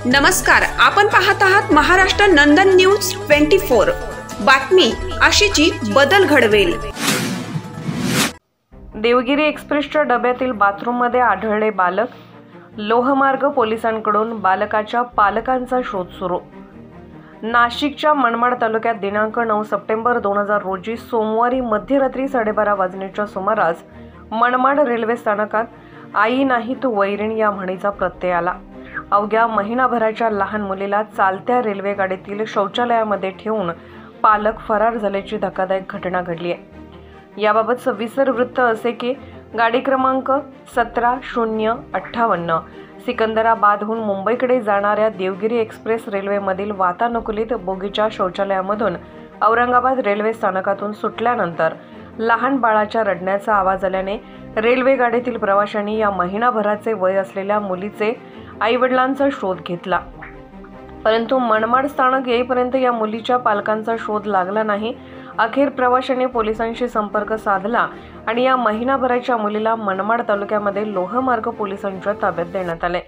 नमस्कार, आपण पाहत आहात महाराष्ट्र नंदन न्यूज 24। बातमी आशीची बदल घडवेल। देवगिरी एक्सप्रेसच्या डब्यातील बाथरूममध्ये आढळले बालक। लोहमार्ग पोलिसांकडून बालकाच्या पालकांचा शोध सुरू। नाशिकच्या मनमाड तालुक्यात दिनांक 9 सप्टेंबर 2000 रोजी सोमवारी मध्यरात्री 12:30 वाजण्याच्या सुमारास मनमाड रेल्वे स्थानकात आई नाही तू वैरीण या म्हणीचा प्रत्यय आला। अवघ्या महिनाभराच्या लहान मुलीला चालत्या रेल्वे गाडीतील शौचालयामध्ये ठेवून पालक फरार झाल्याची धक्कादायक घटना घडली आहे। याबाबत सविस्तर वृत्त असे की गाडी क्रमांक 17058 सिकंदराबादहून मुंबईकडे जाणाऱ्या देवगिरी एक्सप्रेस रेल्वेमधील वातानुकूलित बोगीच्या शौचालयामधून औरंगाबाद रेल्वे स्थानकातून सुटल्यानंतर लहान बाळाच्या रडण्याचा आवाज आल्याने रेल्वे गाडीतील प्रवाशांनी या महिनाभराचे वय असलेल्या मुलीचे आईवडिलांचा शोध घेतला, परंतु मनमाड स्थानक येईपर्यंत या मुलीच्या पालकांचा शोध लागला नाही। अखेर प्रवाशांनी पोलिसांशी संपर्क साधला आणि या महिनाभराच्या मुलीला मनमाड तालुक्यामध्ये लोहमार्ग पोलिसांच्या ताब्यात देण्यात आले।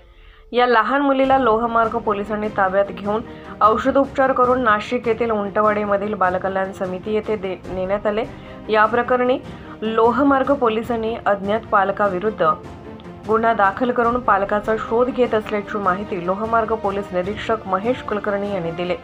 या लहान मुलीला लोहमार्ग पोलिसांनी ताब्यात घेऊन औषधोपचार करून नाशिक येथील उंटवाडीमधील बालकल्याण समिती येथे नेण्यात आले। या प्रकरणी लोहमार्ग पोलिसांनी अज्ञात पालकाविरुद्ध गुन्हा दाखल करून पालकाचा शोध घेत असल्याची माहिती लोहमार्ग पोलीस निरीक्षक महेश कुलकर्णी यांनी दिली।